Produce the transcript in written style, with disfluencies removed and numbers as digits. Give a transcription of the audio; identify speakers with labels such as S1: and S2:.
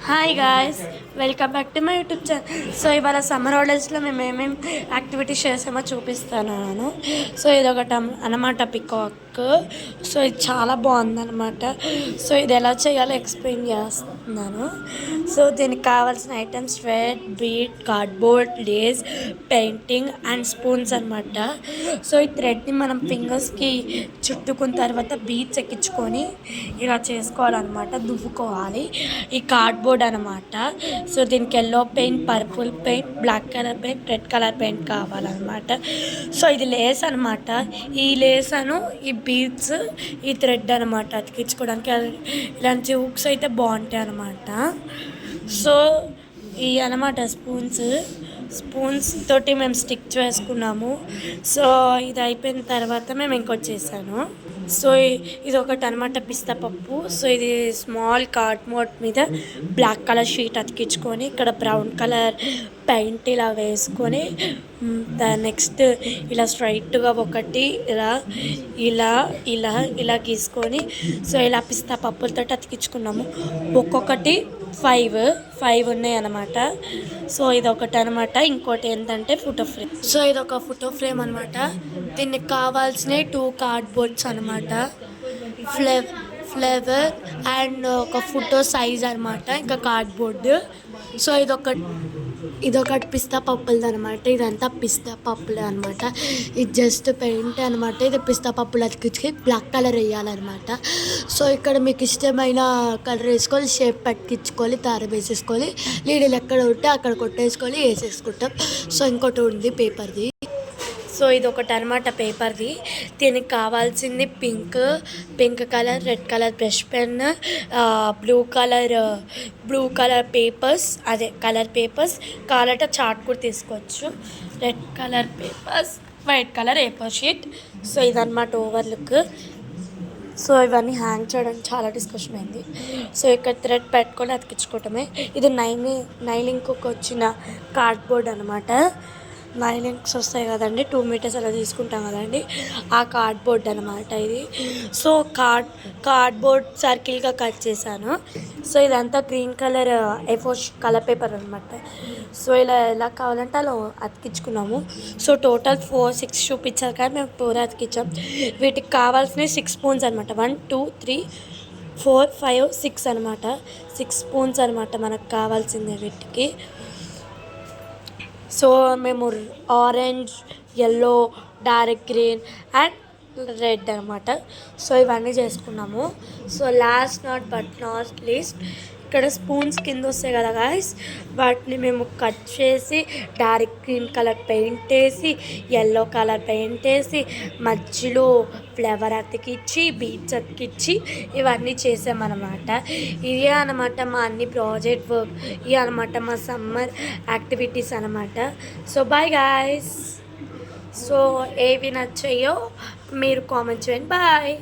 S1: Hi guys, welcome back to my YouTube channel. So ఇవాళ summer హాలిడేస్లో మేము ఏమేమి యాక్టివిటీస్ చేసామో చూపిస్తాను. సో ఇది ఒకటి అన్నమాట, పికాక్. సో ఇది చాలా బాగుందన్నమాట. సో ఇది ఎలా చేయాలో ఎక్స్ప్లెయిన్ చేస్తున్నాను. సో దీనికి కావాల్సిన items thread, bead, cardboard, lace, painting and spoons అనమాట. సో ఈ థ్రెడ్ని మనం ఫింగర్స్కి చుట్టుకున్న తర్వాత బీట్స్ ఎక్కించుకొని ఇలా చేసుకోవాలన్నమాట, దువ్వుకోవాలి. ఈ కార్డ్బోర్డ్ అనమాట. సో దీనికి yellow paint, purple paint, black colour paint, red colour paint కావాలన్నమాట. సో ఇది లేస్ అనమాట. ఈ లేస్ ఈ బీడ్స్, ఈ థ్రెడ్ అనమాట అతికించుకోవడానికి. ఇలాంటి హుక్స్ అయితే బాగుంటాయి అనమాట. సో ఈ అనమాట స్పూన్స్ తోటి మేము స్టిక్ చేసుకున్నాము. సో ఇది అయిపోయిన తర్వాత మేము ఇంకోటి చేసాను. సో ఇది ఒకటి అనమాట, పిస్తా పప్పు. సో ఇది స్మాల్ కార్డ్బోర్డ్ మీద బ్లాక్ కలర్ షీట్ అతికించుకొని ఇక్కడ బ్రౌన్ కలర్ పెయింట్ ఇలా వేసుకొని నెక్స్ట్ ఇలా స్ట్రైట్గా ఒకటి ఇలా ఇలా ఇలా ఇలా గీసుకొని సో ఇలా పిస్తా పప్పులతో అతికించుకున్నాము. ఒక్కొక్కటి ఫైవ్ ఉన్నాయి అన్నమాట. సో ఇది ఒకటి అనమాట. ఇంకోటి ఏంటంటే ఫోటో ఫ్రేమ్. సో ఇది ఒక ఫోటో ఫ్రేమ్ అనమాట. దీనికి కావాల్సిన 2 కార్డ్బోర్డ్స్ అనమాట, ఫ్లేవర్ అండ్ ఒక ఫోటో సైజ్ అనమాట, ఇంకా కార్డ్బోర్డ్. సో ఇదొకటి పిస్తా పప్పులది అనమాట. ఇదంతా పిస్తా పప్పులే అనమాట. ఇది జస్ట్ పెయింట్ అనమాట. ఇది పిస్తా పప్పులు అతికించి బ్లాక్ కలర్ వేయాలన్నమాట. సో ఇక్కడ మీకు ఇష్టమైన కలర్ వేసుకోవాలి, షేప్ పట్టించుకోవాలి, దారం వేసేసుకోవాలి, లీడీలు ఎక్కడ ఉంటే అక్కడ కొట్టేసుకొని వేసేసుకుంటాం. సో ఇంకోటి ఉంది పేపర్ది. సో ఇది ఒకటి అనమాట, పేపర్ది. దీనికి కావాల్సింది pink colour, red colour brush pen, blue colour papers, అదే కలర్ పేపర్స్. కావాలంటే చార్ట్ కూడా తీసుకోవచ్చు. Red colour papers, white colour paper sheet. So ఇదన్నమాట ఓవర్లుక్. సో ఇవన్నీ హ్యాంగ్ చేయడానికి చాలా డిస్కషన్ అయింది. సో ఇక్కడ థ్రెడ్ పెట్టుకొని అతికించుకోవటమే. ఇది నైలింగ్కి వచ్చిన కార్డ్బోర్డ్ అనమాట. 9 ఇంక్స్ వస్తాయి కదండి, 2 మీటర్స్ అలా తీసుకుంటాం కదండి, ఆ కార్డ్బోర్డ్ అనమాట ఇది. సో కార్డ్బోర్డ్ సర్కిల్గా కట్ చేశాను. సో ఇదంతా green colour A4 colour paper అనమాట. సో ఇలా ఎలా కావాలంటే అలా అతికించుకున్నాము. సో టోటల్ 6 చూపించారు కానీ మేము 4 అతికించాం. వీటికి కావాల్సినవి 6 స్పూన్స్ అనమాట. 1 2 3 4 5 6 అనమాట. 6 స్పూన్స్ అనమాట మనకు కావాల్సిందే వీటికి. సో మేము orange, yellow, dark green and red అనమాట. సో ఇవన్నీ చేసుకున్నాము. So last but not least ఇక్కడ స్పూన్స్ కింద వస్తాయి కదా గాయస్, వాటిని మేము కట్ చేసి డార్క్ గ్రీన్ కలర్ పెయింట్ వేసి, ఎల్లో కలర్ పెయింట్ వేసి, మధ్యలో ఫ్లవర్ అతికిచ్చి, బీడ్స్ అతికిచ్చి ఇవన్నీ చేసామన్నమాట. ఇదే అనమాట మా అన్ని ప్రాజెక్ట్ వర్క్. ఇవి అనమాట మా సమ్మర్ యాక్టివిటీస్ అనమాట. So bye guys. సో ఏవి నచ్చాయో మీరు కామెంట్ చేయండి. బాయ్.